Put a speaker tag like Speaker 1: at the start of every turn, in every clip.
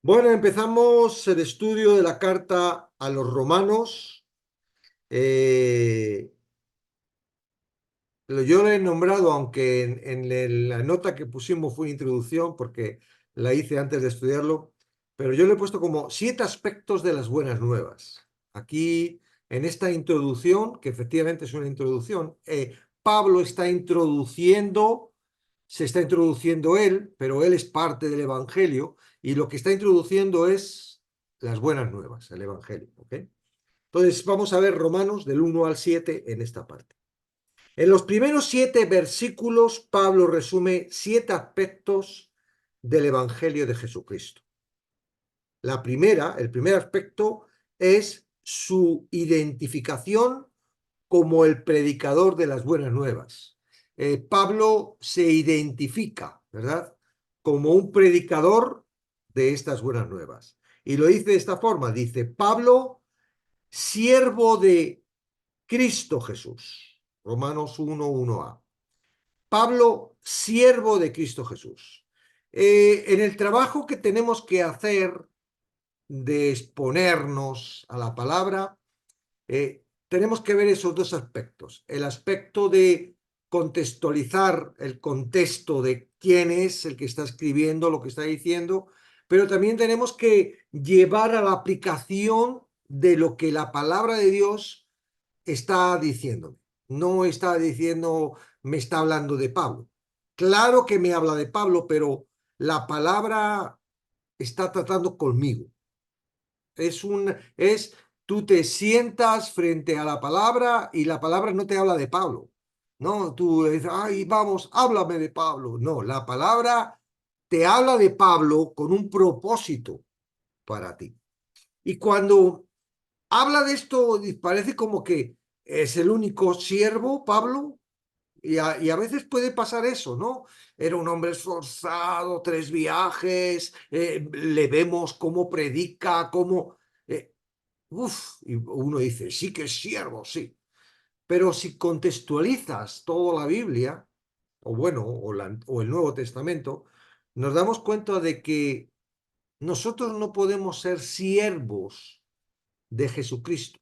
Speaker 1: Bueno, empezamos el estudio de la carta a los romanos. Eh, yo lo he nombrado, aunque la nota que pusimos fue introducción, porque la hice antes de estudiarlo, pero yo lo he puesto como 7 aspectos de las buenas nuevas. Aquí, en esta introducción, que efectivamente es una introducción, Pablo se está introduciendo él, pero él es parte del Evangelio, y lo que está introduciendo es las buenas nuevas, el Evangelio. ¿Ok? Entonces, vamos a ver Romanos del 1 al 7 en esta parte. En los primeros 7 versículos, Pablo resume 7 aspectos del Evangelio de Jesucristo. El primer aspecto es su identificación como el predicador de las buenas nuevas. Pablo se identifica, ¿verdad?, como un predicador de estas buenas nuevas. Y lo dice de esta forma, dice, Pablo, siervo de Cristo Jesús. Romanos 1:1a. Pablo, siervo de Cristo Jesús. En el trabajo que tenemos que hacer de exponernos a la palabra, tenemos que ver esos 2 aspectos. El aspecto de contextualizar el contexto de quién es el que está escribiendo lo que está diciendo, pero también tenemos que llevar a la aplicación de lo que la palabra de Dios está diciendo. No está diciendo, me está hablando de Pablo. Claro que me habla de Pablo, pero la palabra está tratando conmigo. Tú te sientas frente a la palabra y la palabra no te habla de Pablo. No, tú dices, ay, vamos, háblame de Pablo. No, la palabra te habla de Pablo con un propósito para ti. Y cuando habla de esto, parece como que es el único siervo, Pablo, y a veces puede pasar eso, ¿no? Era un hombre esforzado, 3 viajes, le vemos cómo predica, cómo... y uno dice, sí que es siervo, sí. Pero si contextualizas toda la Biblia, o bueno, o el Nuevo Testamento, nos damos cuenta de que nosotros no podemos ser siervos de Jesucristo.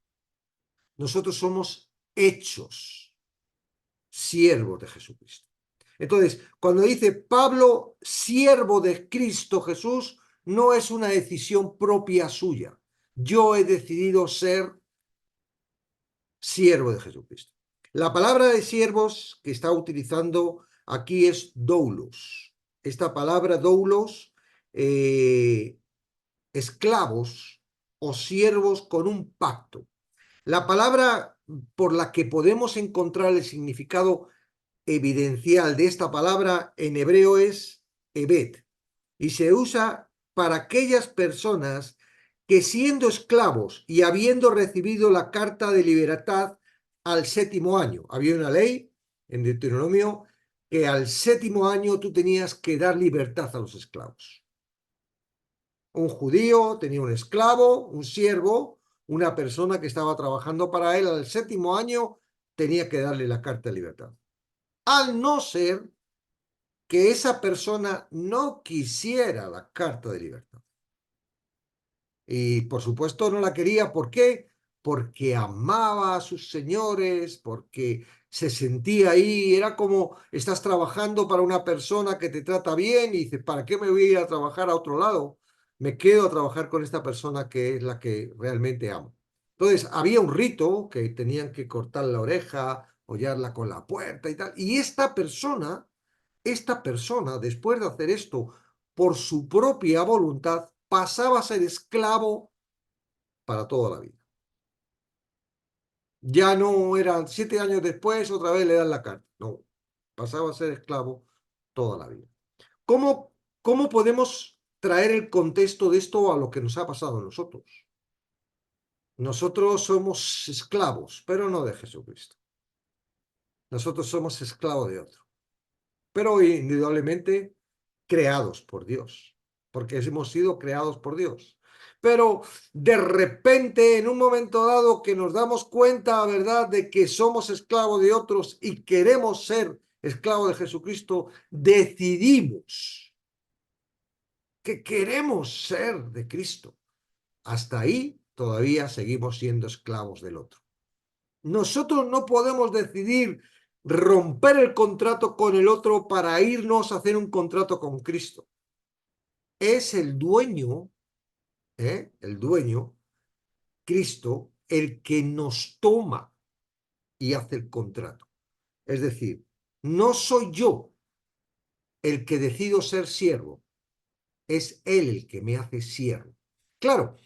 Speaker 1: Nosotros somos hechos siervos de Jesucristo. Entonces, cuando dice Pablo, siervo de Cristo Jesús, no es una decisión propia suya. Yo he decidido ser siervo de Jesucristo. La palabra de siervos que está utilizando aquí es doulos. Esta palabra doulos, esclavos o siervos con un pacto. La palabra por la que podemos encontrar el significado evidencial de esta palabra en hebreo es ebed, y se usa para aquellas personas que, siendo esclavos y habiendo recibido la carta de libertad al 7.º año, había una ley en Deuteronomio que al 7.º año tú tenías que dar libertad a los esclavos. Un judío tenía un esclavo, un siervo, una persona que estaba trabajando para él, al 7.º año tenía que darle la carta de libertad. Al no ser que esa persona no quisiera la carta de libertad. Y por supuesto no la quería. ¿Por qué? Porque amaba a sus señores, porque se sentía ahí. Era como estás trabajando para una persona que te trata bien y dices, ¿para qué me voy a ir a trabajar a otro lado? Me quedo a trabajar con esta persona que es la que realmente amo. Entonces, había un rito que tenían que cortar la oreja, hollarla con la puerta y tal. Y esta persona, después de hacer esto por su propia voluntad, pasaba a ser esclavo para toda la vida. Ya no eran 7 años después, otra vez le dan la carta. No, pasaba a ser esclavo toda la vida. ¿Cómo podemos traer el contexto de esto a lo que nos ha pasado a nosotros? Nosotros somos esclavos, pero no de Jesucristo. Nosotros somos esclavos de otro, pero indudablemente creados por Dios, porque hemos sido creados por Dios. Pero de repente, en un momento dado que nos damos cuenta, ¿verdad?, de que somos esclavos de otros y queremos ser esclavos de Jesucristo, decidimos que queremos ser de Cristo. Hasta ahí todavía seguimos siendo esclavos del otro. Nosotros no podemos decidir romper el contrato con el otro para irnos a hacer un contrato con Cristo. Es el dueño, Cristo, el que nos toma y hace el contrato. Es decir, no soy yo el que decido ser siervo, es Él el que me hace siervo. Claro,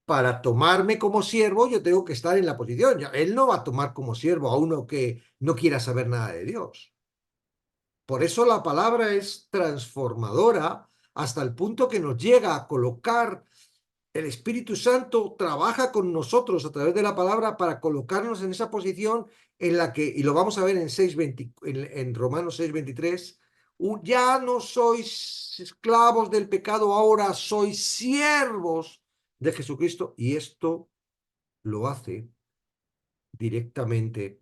Speaker 1: para tomarme como siervo yo tengo que estar en la posición. Él no va a tomar como siervo a uno que no quiera saber nada de Dios. Por eso la palabra es transformadora hasta el punto que nos llega a colocar. El Espíritu Santo trabaja con nosotros a través de la palabra para colocarnos en esa posición en la que, y lo vamos a ver en, en Romanos 6:23, ya no sois esclavos del pecado, ahora sois siervos de Jesucristo, y esto lo hace directamente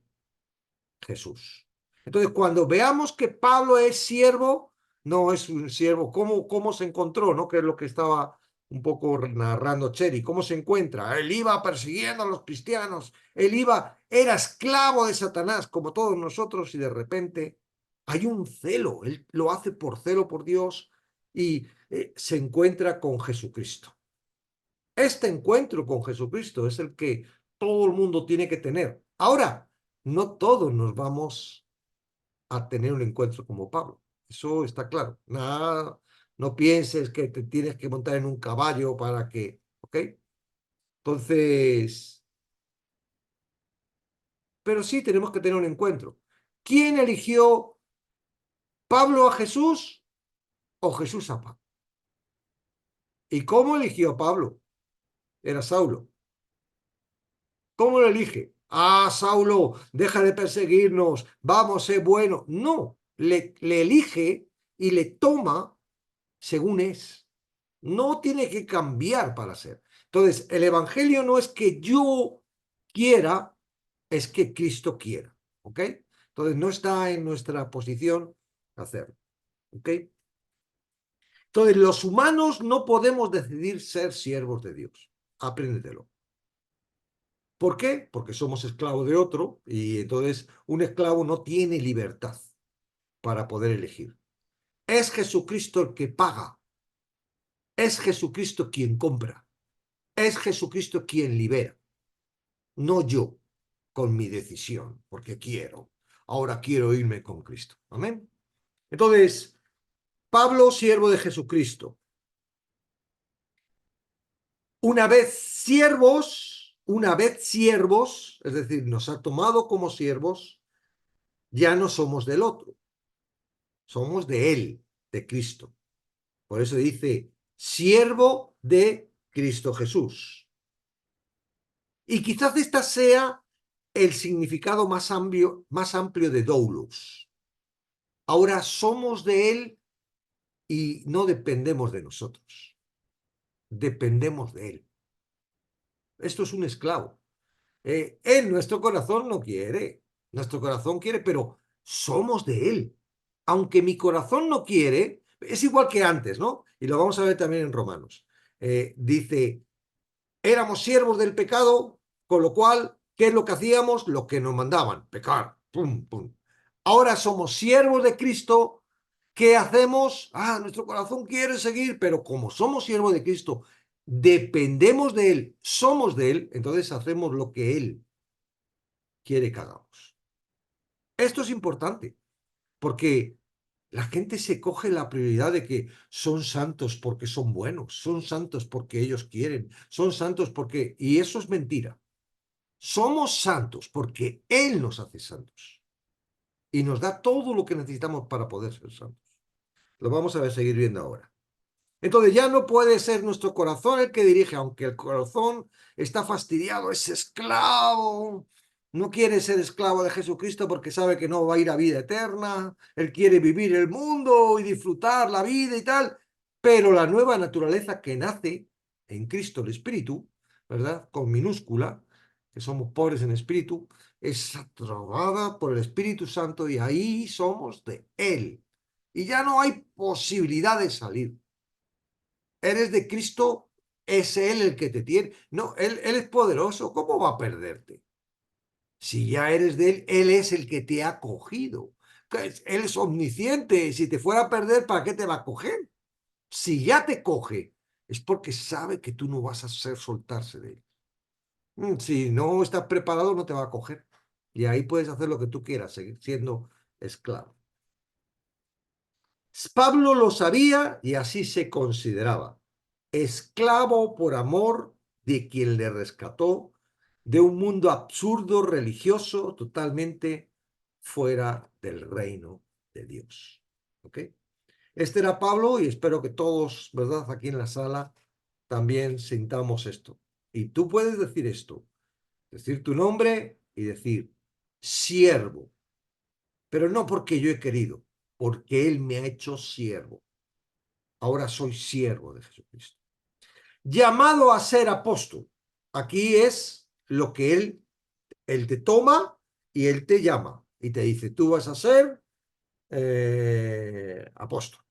Speaker 1: Jesús. Entonces, cuando veamos que Pablo es siervo, no es un siervo, ¿cómo se encontró? ¿No? Que es lo que estaba un poco narrando Cheri, ¿cómo se encuentra? Él iba persiguiendo a los cristianos, era esclavo de Satanás, como todos nosotros, y de repente hay un celo, él lo hace por celo por Dios y se encuentra con Jesucristo. Este encuentro con Jesucristo es el que todo el mundo tiene que tener. Ahora, no todos nos vamos a tener un encuentro como Pablo. Eso está claro. Nada, no pienses que te tienes que montar en un caballo para que, ¿ok? Entonces, pero sí tenemos que tener un encuentro. ¿Quién eligió Pablo a Jesús o Jesús a Pablo? ¿Y cómo eligió a Pablo? Era Saulo. ¿Cómo lo elige? Ah, Saulo, deja de perseguirnos, vamos, sé bueno. No, le elige y le toma según es. No tiene que cambiar para ser. Entonces, el Evangelio no es que yo quiera, es que Cristo quiera. ¿Ok? Entonces, no está en nuestra posición hacerlo. ¿Ok? Entonces, los humanos no podemos decidir ser siervos de Dios. Apréndetelo. ¿Por qué? Porque somos esclavos de otro y entonces un esclavo no tiene libertad para poder elegir. Es Jesucristo el que paga. Es Jesucristo quien compra. Es Jesucristo quien libera. No yo con mi decisión, porque quiero. Ahora quiero irme con Cristo. Amén. Entonces, Pablo, siervo de Jesucristo. Una vez siervos, es decir, nos ha tomado como siervos, ya no somos del otro. Somos de Él, de Cristo. Por eso dice, siervo de Cristo Jesús. Y quizás esta sea el significado más amplio de doulos. Ahora somos de Él y no dependemos de nosotros. Dependemos de Él. Esto es un esclavo. Él, nuestro corazón no quiere. Nuestro corazón quiere, pero somos de Él. Aunque mi corazón no quiere, es igual que antes, ¿no? Y lo vamos a ver también en Romanos. Dice, éramos siervos del pecado, con lo cual, ¿qué es lo que hacíamos? Lo que nos mandaban, pecar. Pum, pum. Ahora somos siervos de Cristo. ¿Qué hacemos? Ah, nuestro corazón quiere seguir, pero como somos siervos de Cristo, dependemos de Él, somos de Él, entonces hacemos lo que Él quiere que hagamos. Esto es importante, porque la gente se coge la prioridad de que son santos porque son buenos, son santos porque ellos quieren, son santos porque... Y eso es mentira. Somos santos porque Él nos hace santos y nos da todo lo que necesitamos para poder ser santos. Lo vamos a ver, seguir viendo ahora. Entonces ya no puede ser nuestro corazón el que dirige, aunque el corazón está fastidiado, es esclavo. No quiere ser esclavo de Jesucristo porque sabe que no va a ir a vida eterna. Él quiere vivir el mundo y disfrutar la vida y tal. Pero la nueva naturaleza que nace en Cristo el Espíritu, ¿verdad? Con minúscula, que somos pobres en espíritu, es aprobada por el Espíritu Santo y ahí somos de Él. Y ya no hay posibilidad de salir. eres de Cristo, es Él el que te tiene. No, Él es poderoso, ¿cómo va a perderte? Si ya eres de Él, Él es el que te ha cogido. Él es omnisciente, si te fuera a perder, ¿para qué te va a coger? Si ya te coge, es porque sabe que tú no vas a hacer soltarse de Él. Si no estás preparado, no te va a coger. Y ahí puedes hacer lo que tú quieras, seguir siendo esclavo. Pablo lo sabía y así se consideraba. Esclavo por amor de quien le rescató de un mundo absurdo, religioso, totalmente fuera del reino de Dios. ¿Ok? Este era Pablo y espero que todos, ¿verdad? Aquí en la sala también sintamos esto. Y tú puedes decir esto, decir tu nombre y decir siervo, pero no porque yo he querido, porque Él me ha hecho siervo. Ahora soy siervo de Jesucristo. Llamado a ser apóstol. Aquí es lo que Él te toma y Él te llama y te dice, tú vas a ser apóstol.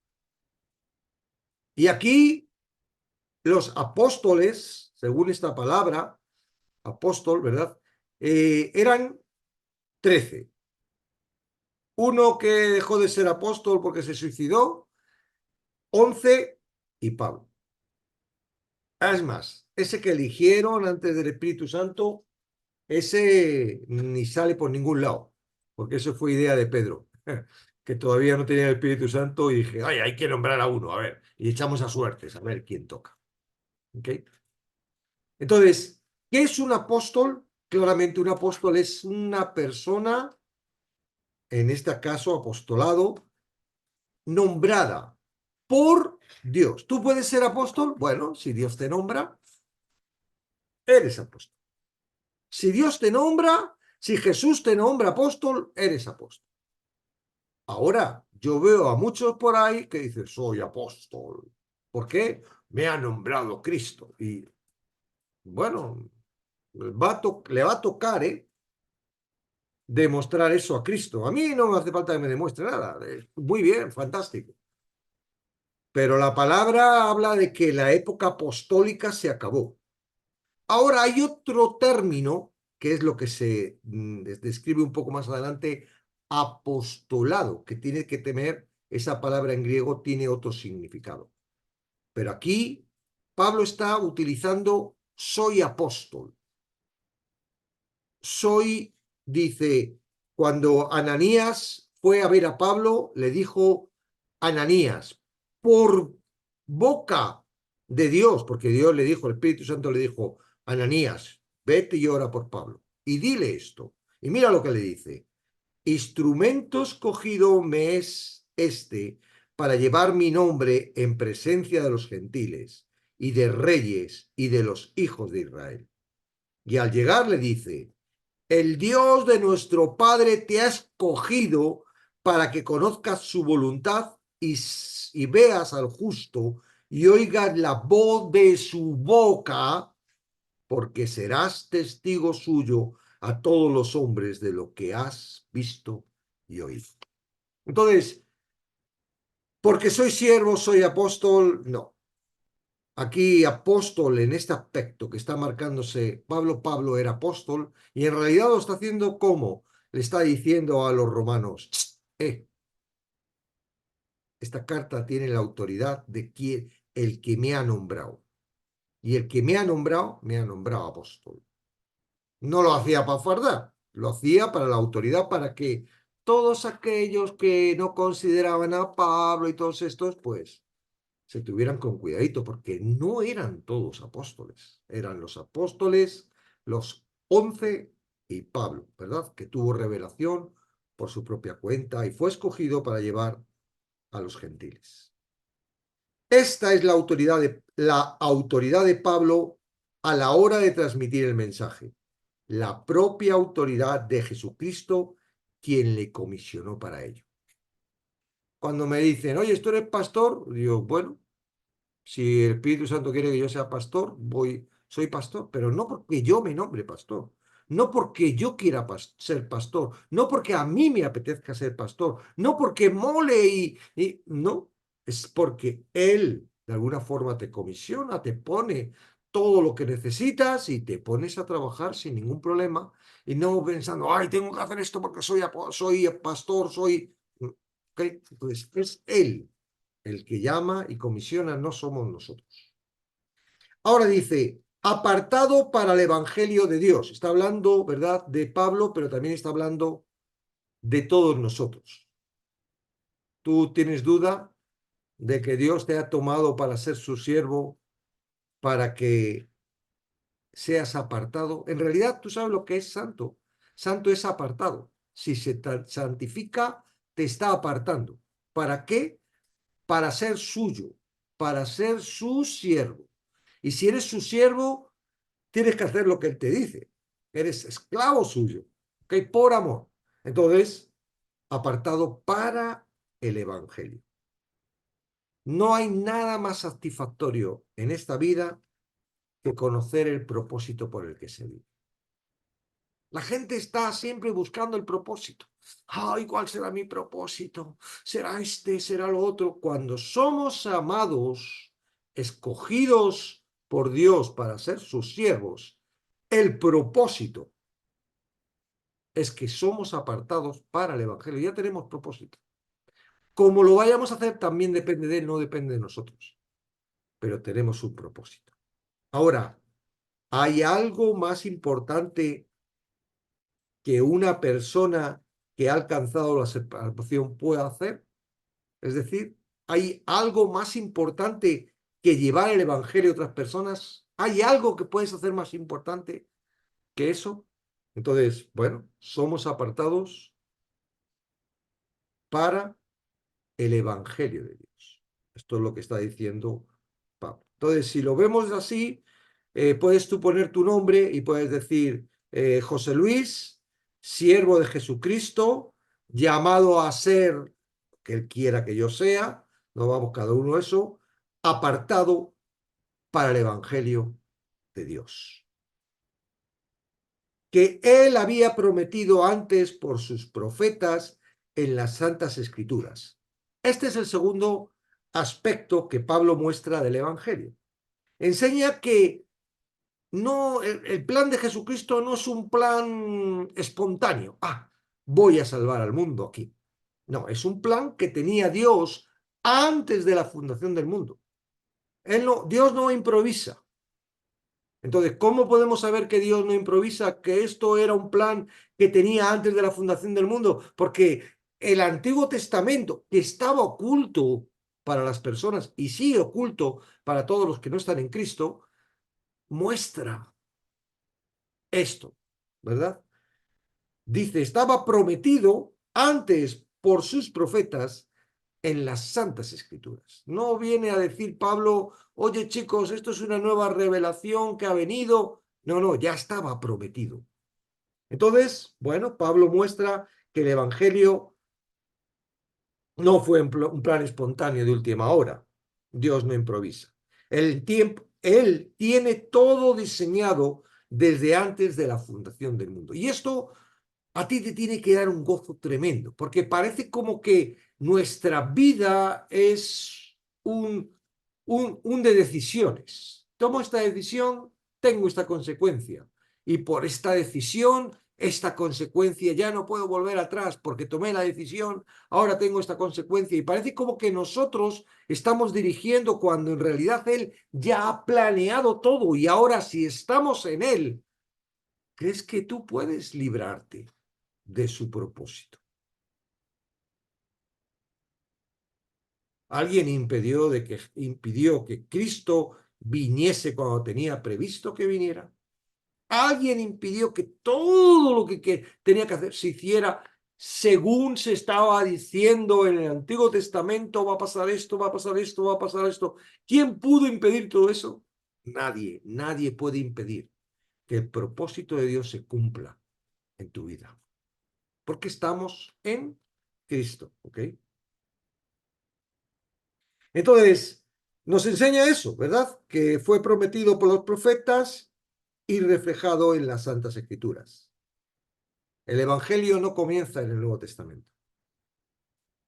Speaker 1: Y aquí los apóstoles, según esta palabra, apóstol, ¿verdad? Eran 13. Uno que dejó de ser apóstol porque se suicidó, 11 y Pablo. Es más, ese que eligieron antes del Espíritu Santo, ese ni sale por ningún lado, porque eso fue idea de Pedro, que todavía no tenía el Espíritu Santo y dije, ay, hay que nombrar a uno, a ver, y echamos a suertes, a ver quién toca. ¿Okay? Entonces, ¿qué es un apóstol? Claramente un apóstol es una persona, en este caso apostolado, nombrada por Dios. ¿Tú puedes ser apóstol? Bueno, si Dios te nombra, eres apóstol. Si Dios te nombra, si Jesús te nombra apóstol, eres apóstol. Ahora, yo veo a muchos por ahí que dicen, soy apóstol. ¿Por qué? Me ha nombrado Cristo. Y bueno, le va a tocar, demostrar eso a Cristo. A mí no me hace falta que me demuestre nada. Muy bien, fantástico. Pero la palabra habla de que la época apostólica se acabó. Ahora hay otro término, que es lo que se describe un poco más adelante, apostolado, que tiene que tener, esa palabra en griego tiene otro significado. Pero aquí Pablo está utilizando soy apóstol. Soy, dice, cuando Ananías fue a ver a Pablo, le dijo Ananías, por boca de Dios, porque Dios le dijo, el Espíritu Santo le dijo, Ananías, vete y ora por Pablo. Y dile esto. Y mira lo que le dice. Instrumento escogido me es este para llevar mi nombre en presencia de los gentiles y de reyes y de los hijos de Israel. Y al llegar le dice, el Dios de nuestro Padre te ha escogido para que conozcas su voluntad y veas al justo y oigas la voz de su boca, porque serás testigo suyo a todos los hombres de lo que has visto y oído. Entonces, porque soy siervo, soy apóstol, no. Aquí apóstol en este aspecto que está marcándose, Pablo era apóstol y en realidad lo está haciendo como le está diciendo a los romanos, esta carta tiene la autoridad de quien, el que me ha nombrado. Y el que me ha nombrado apóstol. No lo hacía para fardar, lo hacía para la autoridad, para que todos aquellos que no consideraban a Pablo y todos estos, pues se tuvieran con cuidadito, porque no eran todos apóstoles, eran los apóstoles, los 11 y Pablo, ¿verdad? Que tuvo revelación por su propia cuenta y fue escogido para llevar a los gentiles. Esta es la autoridad de Pablo a la hora de transmitir el mensaje, la propia autoridad de Jesucristo, quien le comisionó para ello. Cuando me dicen, oye, ¿tú eres pastor? Digo, bueno, si el Espíritu Santo quiere que yo sea pastor, soy pastor, pero no porque yo me nombre pastor, no porque yo quiera ser pastor, no porque a mí me apetezca ser pastor, no porque mole no, es porque Él De alguna forma te comisiona, te pone todo lo que necesitas y te pones a trabajar sin ningún problema y no pensando, ay, tengo que hacer esto porque soy pastor, soy... ¿Ok? Entonces, es Él el que llama y comisiona, no somos nosotros. Ahora dice, apartado para el Evangelio de Dios. Está hablando, ¿verdad?, de Pablo, pero también está hablando de todos nosotros. ¿Tú tienes duda de que Dios te ha tomado para ser su siervo, para que seas apartado? En realidad, tú sabes lo que es santo. Santo es apartado. Si se santifica, te está apartando. ¿Para qué? Para ser suyo, para ser su siervo. Y si eres su siervo, tienes que hacer lo que él te dice. Eres esclavo suyo, ¿ok? Por amor. Entonces, apartado para el Evangelio. No hay nada más satisfactorio en esta vida que conocer el propósito por el que se vive. La gente está siempre buscando el propósito. Ay, ¿cuál será mi propósito? ¿Será este? ¿Será lo otro? Cuando somos amados, escogidos por Dios para ser sus siervos, el propósito es que somos apartados para el Evangelio. Ya tenemos propósito. Como lo vayamos a hacer también depende de él, no depende de nosotros. Pero tenemos un propósito. Ahora, ¿hay algo más importante que una persona que ha alcanzado la salvación pueda hacer? Es decir, ¿hay algo más importante que llevar el Evangelio a otras personas? ¿Hay algo que puedes hacer más importante que eso? Entonces, bueno, somos apartados para el Evangelio de Dios. Esto es lo que está diciendo Pablo. Entonces, si lo vemos así, puedes tú poner tu nombre y puedes decir José Luis, siervo de Jesucristo, llamado a ser que Él quiera que yo sea, no vamos cada uno eso, apartado para el Evangelio de Dios, que Él había prometido antes por sus profetas en las Santas Escrituras. Este es el segundo aspecto que Pablo muestra del Evangelio. Enseña que no, el plan de Jesucristo no es un plan espontáneo. Ah, voy a salvar al mundo aquí. No, es un plan que tenía Dios antes de la fundación del mundo. Dios no improvisa. Entonces, ¿cómo podemos saber que Dios no improvisa? Que esto era un plan que tenía antes de la fundación del mundo. Porque el Antiguo Testamento, que estaba oculto para las personas y sigue oculto para todos los que no están en Cristo, muestra esto, ¿verdad? Dice, estaba prometido antes por sus profetas en las Santas Escrituras. No viene a decir Pablo, oye chicos, esto es una nueva revelación que ha venido. No, no, ya estaba prometido. Entonces, bueno, Pablo muestra que el Evangelio no fue un plan espontáneo de última hora. Dios no improvisa. Él tiene todo diseñado desde antes de la fundación del mundo. Y esto a ti te tiene que dar un gozo tremendo, porque parece como que nuestra vida es un de decisiones. Tomo esta decisión, tengo esta consecuencia. Y por esta decisión, esta consecuencia, ya no puedo volver atrás porque tomé la decisión, ahora tengo esta consecuencia. Y parece como que nosotros estamos dirigiendo cuando en realidad Él ya ha planeado todo. Y ahora si estamos en Él, ¿crees que tú puedes librarte de su propósito? ¿Alguien impidió que Cristo viniese cuando tenía previsto que viniera? ¿Alguien impidió que todo lo que tenía que hacer se hiciera según se estaba diciendo en el Antiguo Testamento? Va a pasar esto, va a pasar esto, va a pasar esto. ¿Quién pudo impedir todo eso? Nadie, nadie puede impedir que el propósito de Dios se cumpla en tu vida. Porque estamos en Cristo, ¿ok? Entonces, nos enseña eso, ¿verdad? Que fue prometido por los profetas y reflejado en las Santas Escrituras. El Evangelio no comienza en el Nuevo Testamento.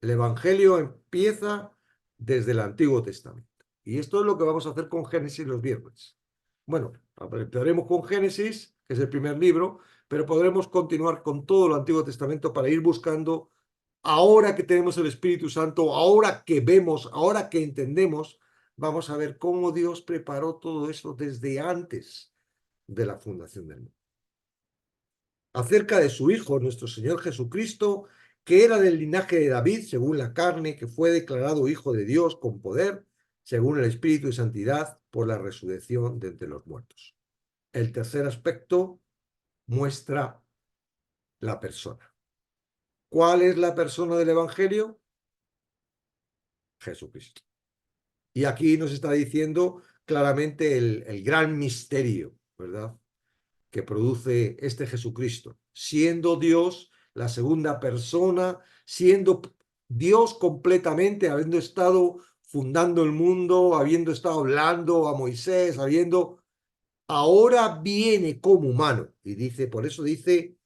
Speaker 1: El Evangelio empieza desde el Antiguo Testamento. Y esto es lo que vamos a hacer con Génesis los viernes. Bueno, empezaremos con Génesis, que es el primer libro, pero podremos continuar con todo el Antiguo Testamento para ir buscando, ahora que tenemos el Espíritu Santo, ahora que vemos, ahora que entendemos, vamos a ver cómo Dios preparó todo eso desde antes de la fundación del mundo. Acerca de su Hijo, nuestro Señor Jesucristo, que era del linaje de David, según la carne, que fue declarado Hijo de Dios con poder, según el Espíritu y Santidad, por la resurrección de entre los muertos. El tercer aspecto muestra la persona. ¿Cuál es la persona del Evangelio? Jesucristo. Y aquí nos está diciendo claramente el gran misterio, ¿verdad?, que produce este Jesucristo, siendo Dios la segunda persona, siendo Dios completamente, habiendo estado fundando el mundo, habiendo estado hablando a Moisés, ahora viene como humano, y dice, por eso dice,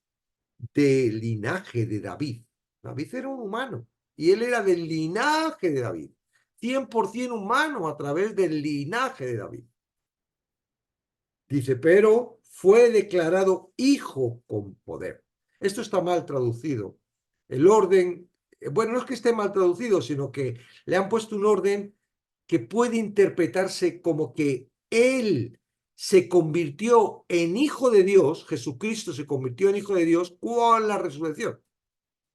Speaker 1: del linaje de David. David era un humano, y él era del linaje de David, 100% humano a través del linaje de David. Dice, pero fue declarado hijo con poder. Esto está mal traducido. El orden, bueno, no es que esté mal traducido, sino que le han puesto un orden que puede interpretarse como que él se convirtió en hijo de Dios, Jesucristo se convirtió en hijo de Dios con la resurrección.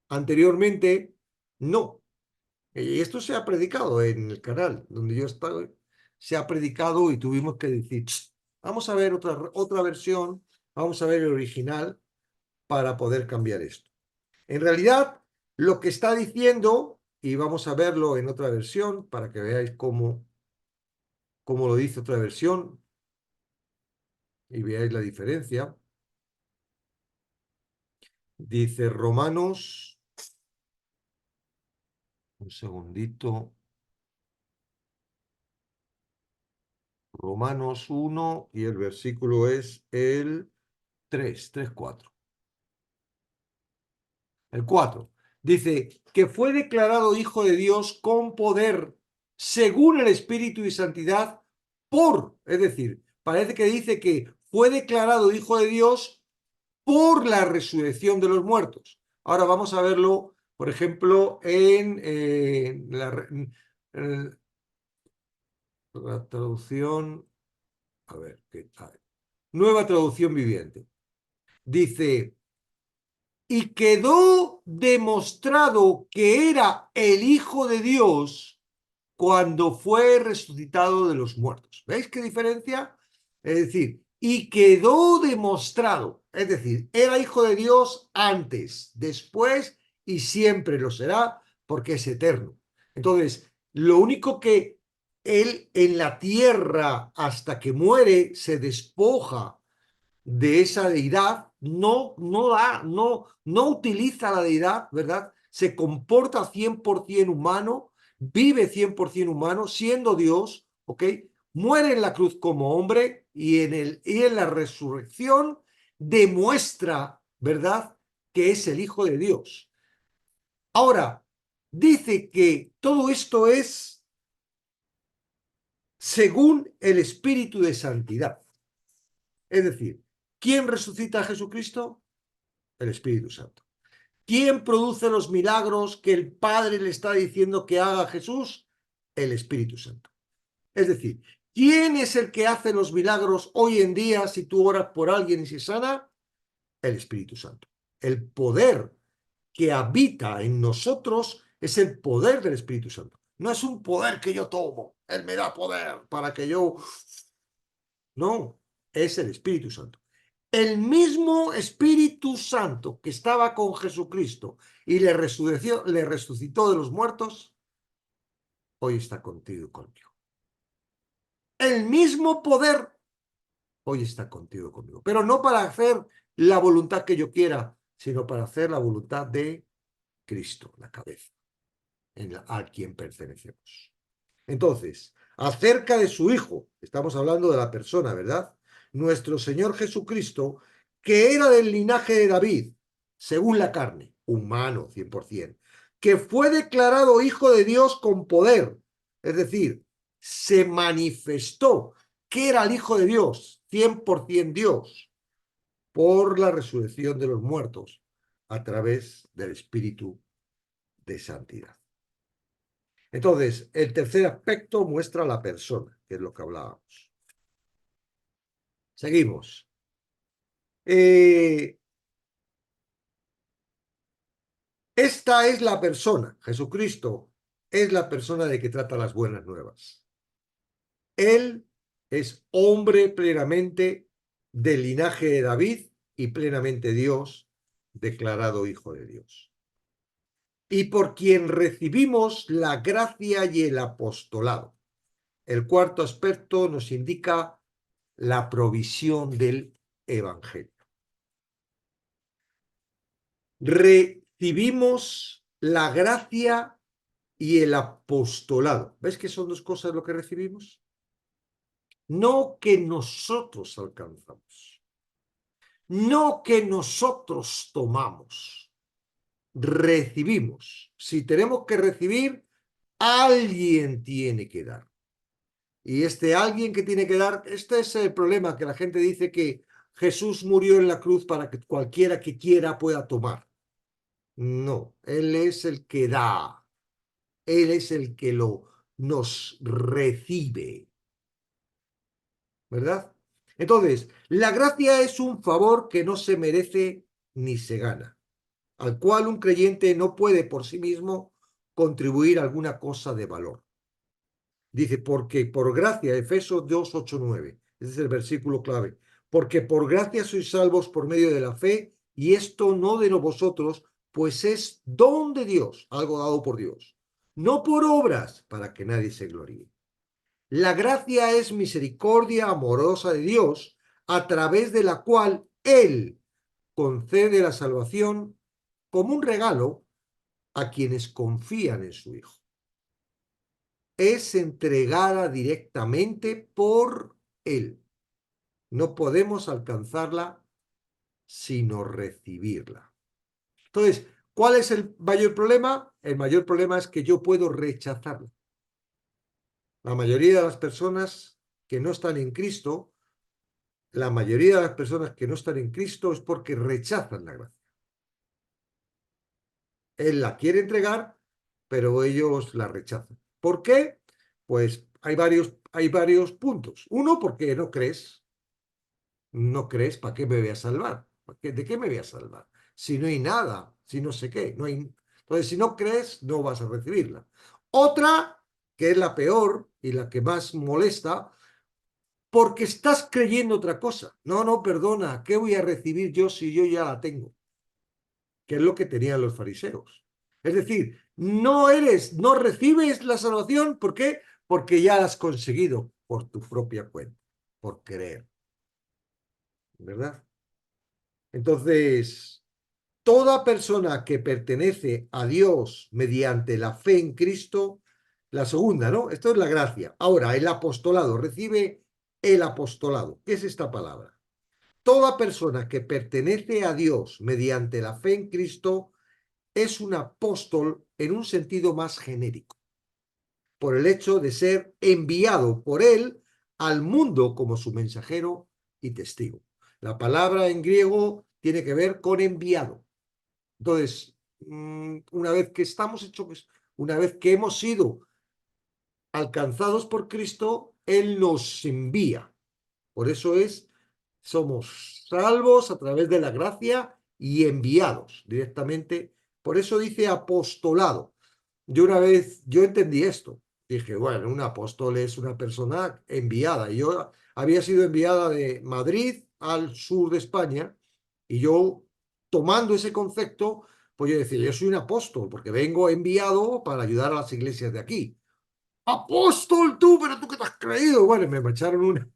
Speaker 1: Anteriormente, no. Y esto se ha predicado en el canal donde yo estaba, se ha predicado y tuvimos que decir, vamos a ver otra versión, vamos a ver el original para poder cambiar esto. En realidad, lo que está diciendo, y vamos a verlo en otra versión para que veáis cómo lo dice otra versión y veáis la diferencia. Dice Romanos, un segundito, Romanos 1 y el versículo es el 3, 4. El 4 dice que fue declarado hijo de Dios con poder según el Espíritu y Santidad es decir, parece que dice que fue declarado hijo de Dios por la resurrección de los muertos. Ahora vamos a verlo, por ejemplo, en la traducción, a ver, nueva traducción viviente. Dice, y quedó demostrado que era el Hijo de Dios cuando fue resucitado de los muertos. ¿Veis qué diferencia? Es decir, y quedó demostrado, es decir, era Hijo de Dios antes, después y siempre lo será porque es eterno. Entonces, lo único que él en la tierra hasta que muere se despoja de esa deidad, no utiliza la deidad, ¿verdad? Se comporta 100% humano, vive 100% humano, siendo Dios, ¿ok? Muere en la cruz como hombre y en la resurrección demuestra, ¿verdad?, que es el Hijo de Dios. Ahora, dice que todo esto es según el Espíritu de Santidad. Es decir, ¿quién resucita a Jesucristo? El Espíritu Santo. ¿Quién produce los milagros que el Padre le está diciendo que haga a Jesús? El Espíritu Santo. Es decir, ¿quién es el que hace los milagros hoy en día si tú oras por alguien y se sana? El Espíritu Santo. El poder que habita en nosotros es el poder del Espíritu Santo. No es un poder que yo tomo. Él me da poder para que yo... No, es el Espíritu Santo. El mismo Espíritu Santo que estaba con Jesucristo y le resucitó de los muertos, hoy está contigo y conmigo. El mismo poder hoy está contigo y conmigo. Pero no para hacer la voluntad que yo quiera, sino para hacer la voluntad de Cristo, la cabeza, a quien pertenecemos. Entonces, acerca de su Hijo, estamos hablando de la persona, ¿verdad? Nuestro Señor Jesucristo, que era del linaje de David, según la carne, humano 100%, que fue declarado Hijo de Dios con poder, es decir, se manifestó que era el Hijo de Dios, 100% Dios, por la resurrección de los muertos a través del Espíritu de santidad. Entonces, el tercer aspecto muestra la persona, que es lo que hablábamos. Seguimos. Esta es la persona, Jesucristo es la persona de que trata las buenas nuevas. Él es hombre plenamente del linaje de David y plenamente Dios, declarado Hijo de Dios. Y por quien recibimos la gracia y el apostolado. El cuarto aspecto nos indica la provisión del Evangelio. Recibimos la gracia y el apostolado. ¿Ves que son dos cosas lo que recibimos? No que nosotros alcanzamos, no que nosotros tomamos, recibimos. Si tenemos que recibir, alguien tiene que dar. Y este alguien que tiene que dar, este es el problema, que la gente dice que Jesús murió en la cruz para que cualquiera que quiera pueda tomar. No, Él es el que da, Él es el que nos recibe, ¿verdad? Entonces, la gracia es un favor que no se merece ni se gana, al cual un creyente no puede por sí mismo contribuir alguna cosa de valor. Dice, porque por gracia, Efesios 2, 8, 9, ese es el versículo clave, porque por gracia sois salvos por medio de la fe, y esto no de vosotros, pues es don de Dios, algo dado por Dios, no por obras, para que nadie se gloríe. La gracia es misericordia amorosa de Dios, a través de la cual Él concede la salvación como un regalo a quienes confían en su Hijo. Es entregada directamente por Él. No podemos alcanzarla sino recibirla. Entonces, ¿cuál es el mayor problema? El mayor problema es que yo puedo rechazarla. La mayoría de las personas que no están en Cristo, la mayoría de las personas que no están en Cristo es porque rechazan la gracia. Él la quiere entregar, pero ellos la rechazan. ¿Por qué? Pues hay varios puntos. Uno, porque no crees. No crees, ¿para qué me voy a salvar? ¿De qué me voy a salvar? Si no hay nada, si no sé qué. No hay... Entonces, si no crees, no vas a recibirla. Otra, que es la peor y la que más molesta, porque estás creyendo otra cosa. No, no, perdona, ¿qué voy a recibir yo si yo ya la tengo? Que es lo que tenían los fariseos. Es decir, no recibes la salvación, ¿por qué? Porque ya la has conseguido por tu propia cuenta, por creer, ¿verdad? Entonces, toda persona que pertenece a Dios mediante la fe en Cristo, la segunda, ¿no? Esto es la gracia. Ahora, el apostolado, recibe el apostolado. ¿Qué es esta palabra? Toda persona que pertenece a Dios mediante la fe en Cristo es un apóstol en un sentido más genérico, por el hecho de ser enviado por él al mundo como su mensajero y testigo. La palabra en griego tiene que ver con enviado. Entonces, una vez que estamos hechos, una vez que hemos sido alcanzados por Cristo, Él nos envía. Por eso somos salvos a través de la gracia y enviados directamente. Por eso dice apostolado. Yo entendí esto. Dije, bueno, un apóstol es una persona enviada. Yo había sido enviada de Madrid al sur de España y yo, tomando ese concepto, pues yo decía, yo soy un apóstol porque vengo enviado para ayudar a las iglesias de aquí. Apóstol tú, pero tú qué te has creído. Bueno, me echaron una.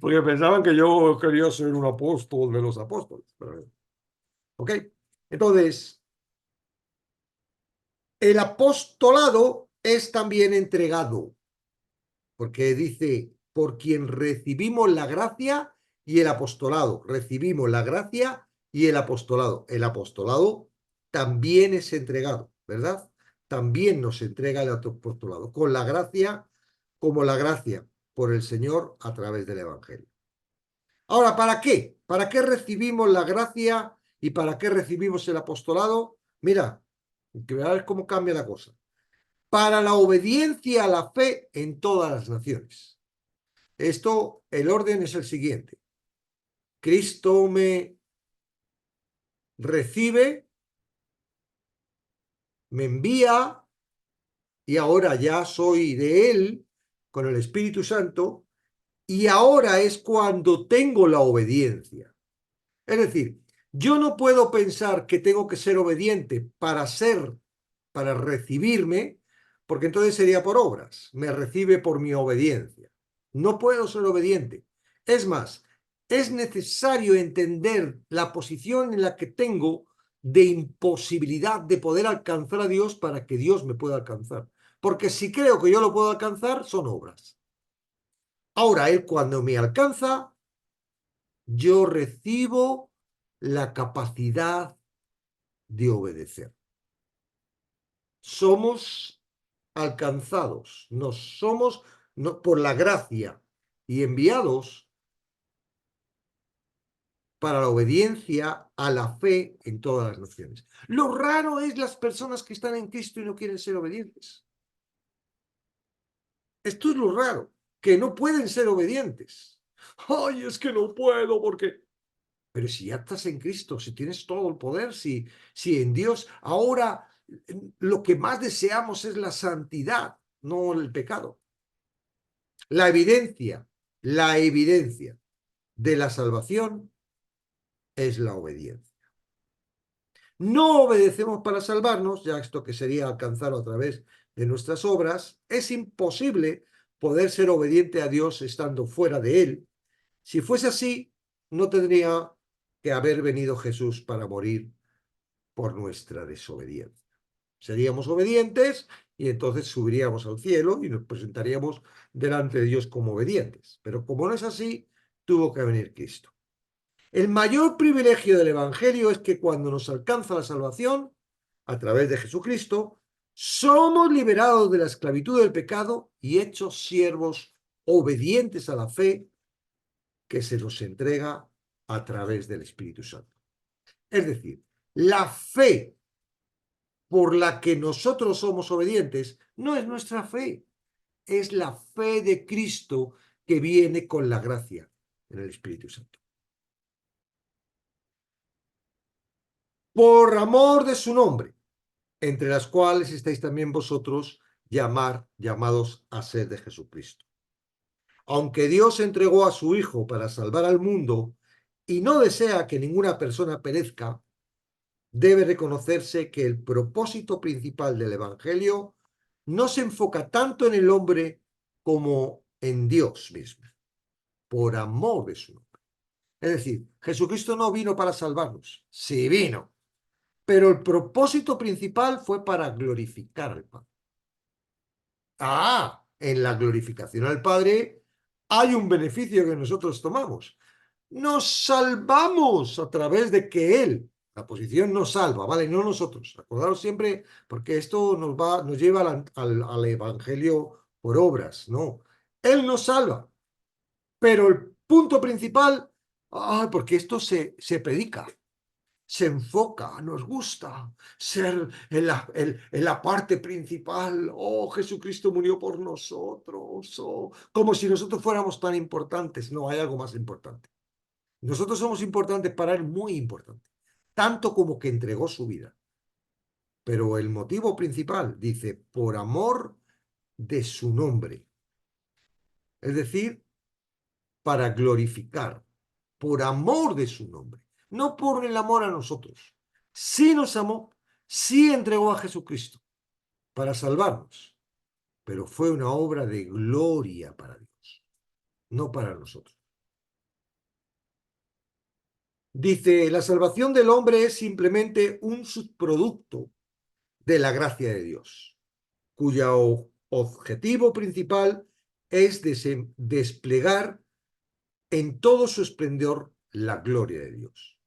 Speaker 1: Porque pensaban que yo quería ser un apóstol de los apóstoles. ¿Ok? Entonces, el apostolado es también entregado, porque dice, por quien recibimos la gracia y el apostolado. Recibimos la gracia y el apostolado. El apostolado también es entregado, ¿verdad? También nos entrega el apostolado. Con la gracia como la gracia por el Señor a través del Evangelio. Ahora, ¿para qué? ¿Para qué recibimos la gracia y para qué recibimos el apostolado? Mira, que veáis cómo cambia la cosa. Para la obediencia a la fe en todas las naciones. Esto, el orden es el siguiente. Cristo me recibe, me envía y ahora ya soy de Él con el Espíritu Santo y ahora es cuando tengo la obediencia. Es decir, yo no puedo pensar que tengo que ser obediente para recibirme, porque entonces sería por obras. Me recibe por mi obediencia. No puedo ser obediente. Es más, es necesario entender la posición en la que tengo de imposibilidad de poder alcanzar a Dios para que Dios me pueda alcanzar. Porque si creo que yo lo puedo alcanzar, son obras. Ahora, Él cuando me alcanza, yo recibo la capacidad de obedecer. Somos alcanzados, nos somos por la gracia y enviados para la obediencia a la fe en todas las naciones. Lo raro es las personas que están en Cristo y no quieren ser obedientes. Esto es lo raro, que no pueden ser obedientes. Ay, es que no puedo porque... Pero si ya estás en Cristo, si tienes todo el poder, si en Dios, ahora lo que más deseamos es la santidad, no el pecado. La evidencia de la salvación es la obediencia. No obedecemos para salvarnos, ya esto que sería alcanzarlo a través de nuestras obras, es imposible poder ser obediente a Dios estando fuera de Él. Si fuese así, no tendría que haber venido Jesús para morir por nuestra desobediencia. Seríamos obedientes y entonces subiríamos al cielo y nos presentaríamos delante de Dios como obedientes. Pero como no es así, tuvo que venir Cristo. El mayor privilegio del Evangelio es que cuando nos alcanza la salvación, a través de Jesucristo, somos liberados de la esclavitud del pecado y hechos siervos obedientes a la fe que se nos entrega a través del Espíritu Santo. Es decir, la fe por la que nosotros somos obedientes no es nuestra fe, es la fe de Cristo que viene con la gracia en el Espíritu Santo. Por amor de su nombre, entre las cuales estáis también vosotros llamados a ser de Jesucristo. Aunque Dios entregó a su Hijo para salvar al mundo y no desea que ninguna persona perezca, debe reconocerse que el propósito principal del Evangelio no se enfoca tanto en el hombre como en Dios mismo, por amor de su nombre. Es decir, Jesucristo no vino para salvarnos, sí vino, pero el propósito principal fue para glorificar al Padre. En la glorificación al Padre hay un beneficio que nosotros tomamos. Nos salvamos a través de que Él, la posición nos salva, ¿vale? No nosotros. Acordaros siempre, porque esto nos lleva al Evangelio por obras, ¿no? Él nos salva, pero el punto principal, porque esto se predica, se enfoca, nos gusta ser en la parte principal. Oh, Jesucristo murió por nosotros, como si nosotros fuéramos tan importantes. No, hay algo más importante. Nosotros somos importantes para Él, muy importante, tanto como que entregó su vida. Pero el motivo principal, dice, por amor de su nombre. Es decir, para glorificar, por amor de su nombre, no por el amor a nosotros. Sí nos amó, sí entregó a Jesucristo para salvarnos, pero fue una obra de gloria para Dios, no para nosotros. Dice, la salvación del hombre es simplemente un subproducto de la gracia de Dios, cuyo objetivo principal es desplegar en todo su esplendor la gloria de Dios.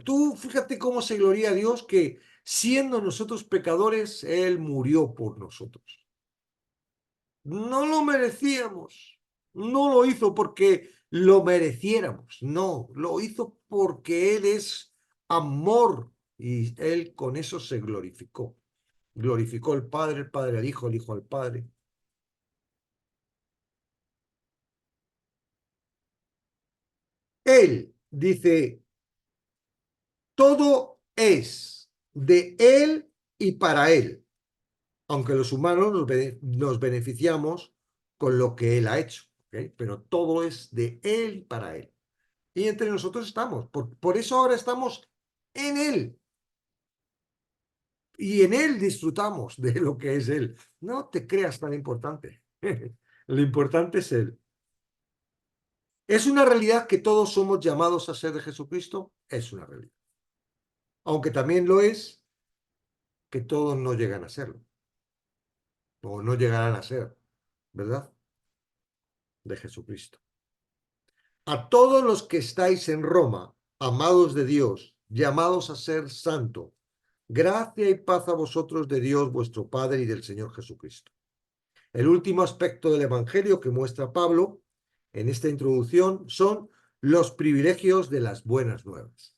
Speaker 1: Tú fíjate cómo se gloria a Dios que siendo nosotros pecadores, Él murió por nosotros. No lo merecíamos. No lo hizo porque lo mereciéramos. No, lo hizo porque Él es amor y Él con eso se glorificó. Glorificó el Padre al Hijo, el Hijo al Padre. Él dice, todo es de Él y para Él, aunque los humanos nos beneficiamos con lo que Él ha hecho, ¿ok? Pero todo es de Él y para Él. Y entre nosotros estamos. Por eso ahora estamos en Él. Y en Él disfrutamos de lo que es Él. No te creas tan importante. Lo importante es Él. ¿Es una realidad que todos somos llamados a ser de Jesucristo? Es una realidad. Aunque también lo es que todos no llegan a serlo. O no llegarán a ser, ¿verdad? De Jesucristo. A todos los que estáis en Roma, amados de Dios, llamados a ser santo, gracia y paz a vosotros de Dios vuestro Padre y del Señor Jesucristo. El último aspecto del Evangelio que muestra Pablo en esta introducción son los privilegios de las buenas nuevas.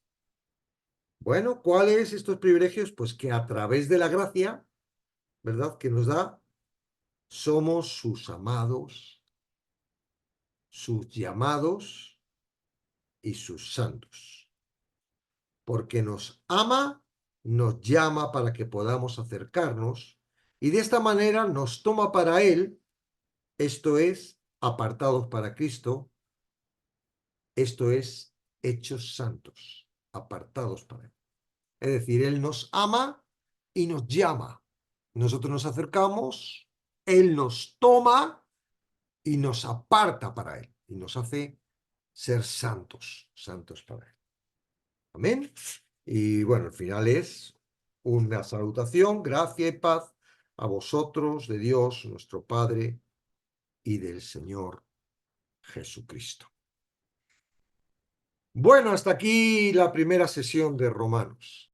Speaker 1: Bueno, ¿cuáles estos privilegios? Pues que a través de la gracia, ¿verdad?, que nos da, somos sus amados, sus llamados y sus santos. Porque nos ama, nos llama para que podamos acercarnos y de esta manera nos toma para Él, esto es, apartados para Cristo, esto es, hechos santos, apartados para Él. Es decir, Él nos ama y nos llama. Nosotros nos acercamos, Él nos toma y nos aparta para Él y nos hace ser santos, santos para Él. Amén. Y bueno, al final es una salutación, gracia y paz a vosotros de Dios, nuestro Padre, y del Señor Jesucristo. Bueno, hasta aquí la primera sesión de Romanos.